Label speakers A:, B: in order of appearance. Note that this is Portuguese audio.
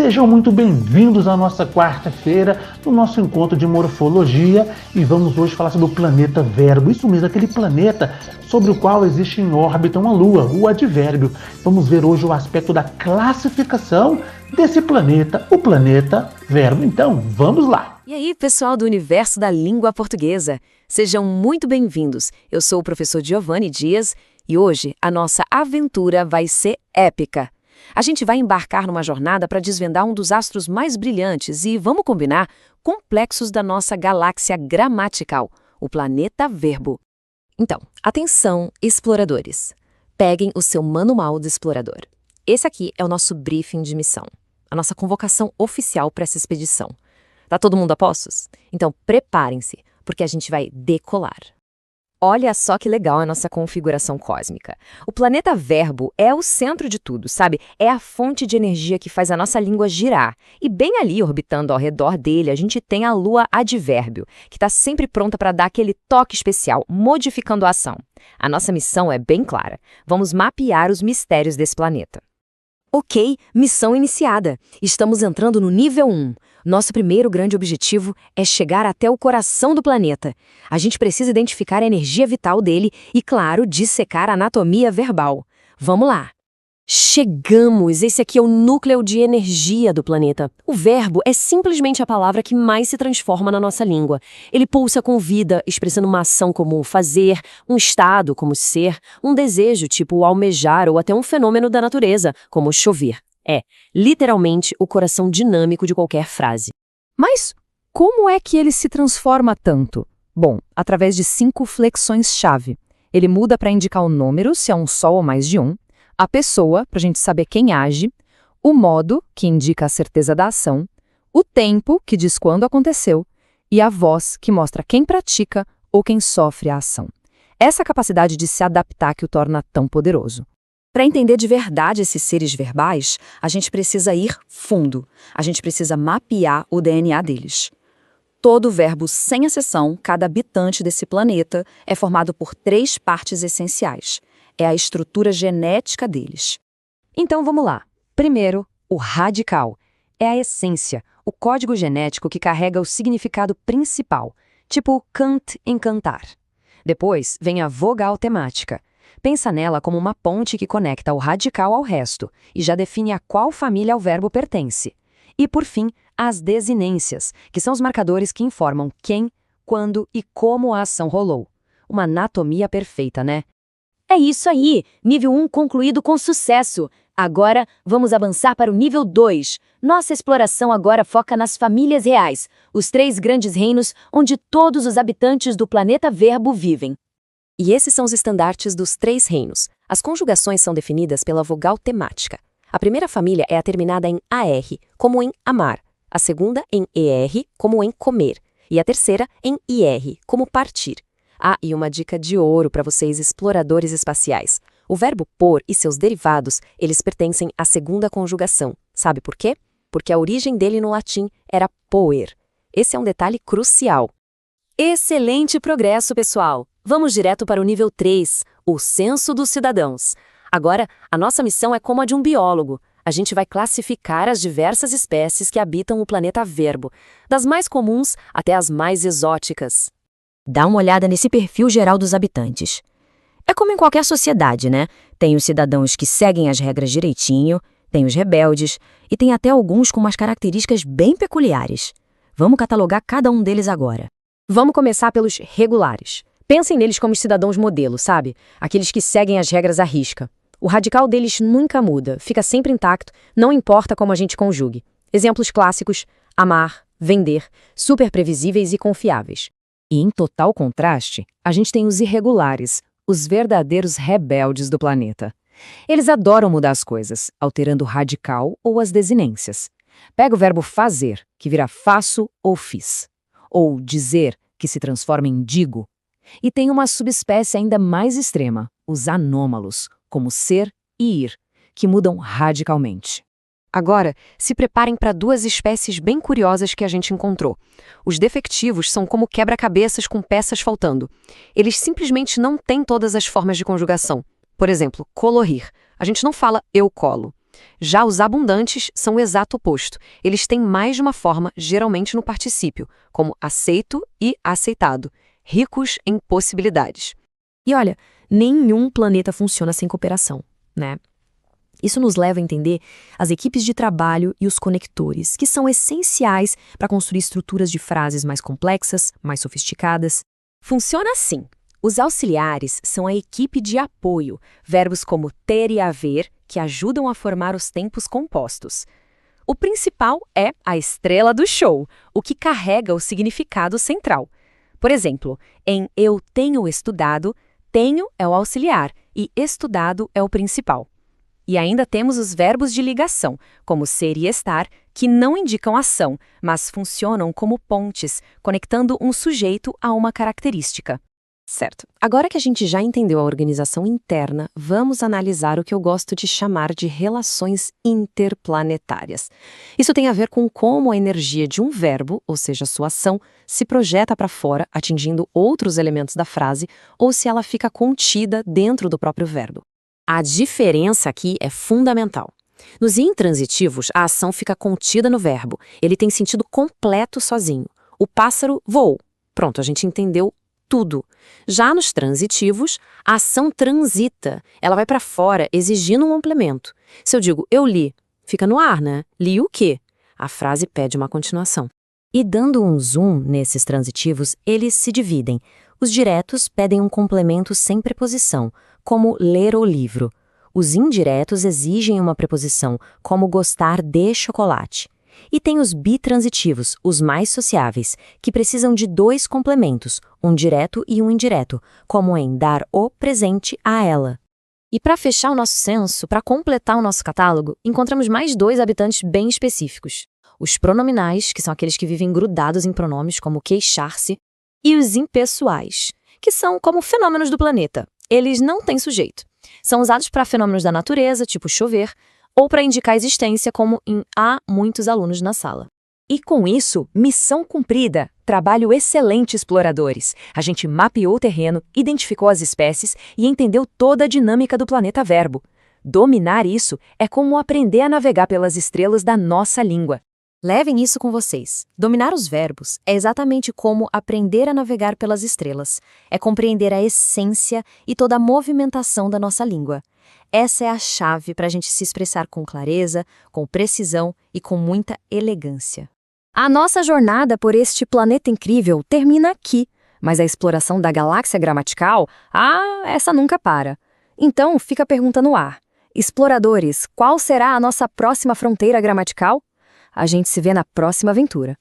A: Sejam muito bem-vindos à nossa quarta-feira, no nosso encontro de morfologia, e vamos hoje falar sobre o planeta Verbo, isso mesmo, aquele planeta sobre o qual existe em órbita uma lua, o advérbio. Vamos ver hoje o aspecto da classificação desse planeta, o planeta Verbo. Então, vamos lá!
B: E aí, pessoal do universo da língua portuguesa, sejam muito bem-vindos. Eu sou o professor Giovanni Dias e hoje a nossa aventura vai ser épica. A gente vai embarcar numa jornada para desvendar um dos astros mais brilhantes e, vamos combinar, complexos da nossa galáxia gramatical, o planeta Verbo. Então, atenção, exploradores. Peguem o seu manual de explorador. Esse aqui é o nosso briefing de missão, a nossa convocação oficial para essa expedição. Tá todo mundo a postos? Então, preparem-se, porque a gente vai decolar. Olha só que legal a nossa configuração cósmica. O planeta Verbo é o centro de tudo, sabe? É a fonte de energia que faz a nossa língua girar. E bem ali, orbitando ao redor dele, a gente tem a lua advérbio, que está sempre pronta para dar aquele toque especial, modificando a ação. A nossa missão é bem clara. Vamos mapear os mistérios desse planeta. Ok, missão iniciada. Estamos entrando no nível 1. Nosso primeiro grande objetivo é chegar até o coração do planeta. A gente precisa identificar a energia vital dele e, claro, dissecar a anatomia verbal. Vamos lá! Chegamos! Esse aqui é o núcleo de energia do planeta. O verbo é simplesmente a palavra que mais se transforma na nossa língua. Ele pulsa com vida, expressando uma ação como fazer, um estado como ser, um desejo tipo almejar ou até um fenômeno da natureza, como chover. É, literalmente, o coração dinâmico de qualquer frase. Mas como é que ele se transforma tanto? Bom, através de 5 flexões-chave. Ele muda para indicar o número, se é um só ou mais de um, a pessoa, para a gente saber quem age, o modo, que indica a certeza da ação, o tempo, que diz quando aconteceu, e a voz, que mostra quem pratica ou quem sofre a ação. Essa capacidade de se adaptar que o torna tão poderoso. Para entender de verdade esses seres verbais, a gente precisa ir fundo. A gente precisa mapear o DNA deles. Todo verbo, sem exceção, cada habitante desse planeta, é formado por 3 partes essenciais. É a estrutura genética deles. Então vamos lá. Primeiro, o radical. É a essência, o código genético que carrega o significado principal, tipo cant em cantar. Depois vem a vogal temática. Pensa nela como uma ponte que conecta o radical ao resto e já define a qual família o verbo pertence. E, por fim, as desinências, que são os marcadores que informam quem, quando e como a ação rolou. Uma anatomia perfeita, né? É isso aí! Nível 1 concluído com sucesso. Agora, vamos avançar para o nível 2. Nossa exploração agora foca nas famílias reais, os 3 grandes reinos onde todos os habitantes do planeta Verbo vivem. E esses são os estandartes dos 3 reinos. As conjugações são definidas pela vogal temática. A primeira família é a terminada em AR, como em amar. A segunda em ER, como em comer. E a terceira em IR, como partir. Ah, e uma dica de ouro para vocês exploradores espaciais. O verbo pôr e seus derivados, eles pertencem à segunda conjugação. Sabe por quê? Porque a origem dele no latim era poer. Esse é um detalhe crucial. Excelente progresso, pessoal! Vamos direto para o nível 3, o censo dos cidadãos. Agora, a nossa missão é como a de um biólogo. A gente vai classificar as diversas espécies que habitam o planeta Verbo, das mais comuns até as mais exóticas. Dá uma olhada nesse perfil geral dos habitantes. É como em qualquer sociedade, né? Tem os cidadãos que seguem as regras direitinho, tem os rebeldes e tem até alguns com umas características bem peculiares. Vamos catalogar cada um deles agora. Vamos começar pelos regulares. Pensem neles como cidadãos modelo, sabe? Aqueles que seguem as regras à risca. O radical deles nunca muda, fica sempre intacto, não importa como a gente conjugue. Exemplos clássicos: amar, vender, super previsíveis e confiáveis. E em total contraste, a gente tem os irregulares, os verdadeiros rebeldes do planeta. Eles adoram mudar as coisas, alterando o radical ou as desinências. Pega o verbo fazer, que vira faço ou fiz. Ou dizer, que se transforma em digo. E tem uma subespécie ainda mais extrema, os anômalos, como ser e ir, que mudam radicalmente. Agora, se preparem para 2 espécies bem curiosas que a gente encontrou. Os defectivos são como quebra-cabeças com peças faltando. Eles simplesmente não têm todas as formas de conjugação. Por exemplo, colorir. A gente não fala eu colo. Já os abundantes são o exato oposto. Eles têm mais de uma forma, geralmente no particípio, como aceito e aceitado, ricos em possibilidades.
C: E olha, nenhum planeta funciona sem cooperação, né? Isso nos leva a entender as equipes de trabalho e os conectores, que são essenciais para construir estruturas de frases mais complexas, mais sofisticadas.
B: Funciona assim. Os auxiliares são a equipe de apoio, verbos como ter e haver, que ajudam a formar os tempos compostos. O principal é a estrela do show, o que carrega o significado central. Por exemplo, em eu tenho estudado, tenho é o auxiliar e estudado é o principal. E ainda temos os verbos de ligação, como ser e estar, que não indicam ação, mas funcionam como pontes, conectando um sujeito a uma característica.
C: Certo. Agora que a gente já entendeu a organização interna, vamos analisar o que eu gosto de chamar de relações interplanetárias. Isso tem a ver com como a energia de um verbo, ou seja, sua ação, se projeta para fora, atingindo outros elementos da frase, ou se ela fica contida dentro do próprio verbo.
B: A diferença aqui é fundamental. Nos intransitivos, a ação fica contida no verbo. Ele tem sentido completo sozinho. O pássaro voou. Pronto, a gente entendeu tudo. Já nos transitivos, a ação transita. Ela vai para fora, exigindo um complemento. Se eu digo eu li, fica no ar, né? Li o quê? A frase pede uma continuação.
C: E dando um zoom nesses transitivos, eles se dividem. Os diretos pedem um complemento sem preposição, como ler o livro. Os indiretos exigem uma preposição, como gostar de chocolate. E tem os bitransitivos, os mais sociáveis, que precisam de dois complementos, um direto e um indireto, como em dar o presente a ela. E para fechar o nosso censo, para completar o nosso catálogo, encontramos mais dois habitantes bem específicos. Os pronominais, que são aqueles que vivem grudados em pronomes como queixar-se, e os impessoais, que são como fenômenos do planeta. Eles não têm sujeito. São usados para fenômenos da natureza, tipo chover, ou para indicar existência, como em há muitos alunos na sala.
B: E com isso, missão cumprida, trabalho excelente, exploradores. A gente mapeou o terreno, identificou as espécies e entendeu toda a dinâmica do planeta Verbo. Dominar isso é como aprender a navegar pelas estrelas da nossa língua.
C: Levem isso com vocês. Dominar os verbos é exatamente como aprender a navegar pelas estrelas. É compreender a essência e toda a movimentação da nossa língua. Essa é a chave para a gente se expressar com clareza, com precisão e com muita elegância. A nossa jornada por este planeta incrível termina aqui, mas a exploração da galáxia gramatical, essa nunca para. Então, fica a pergunta no ar. Exploradores, qual será a nossa próxima fronteira gramatical? A gente se vê na próxima aventura.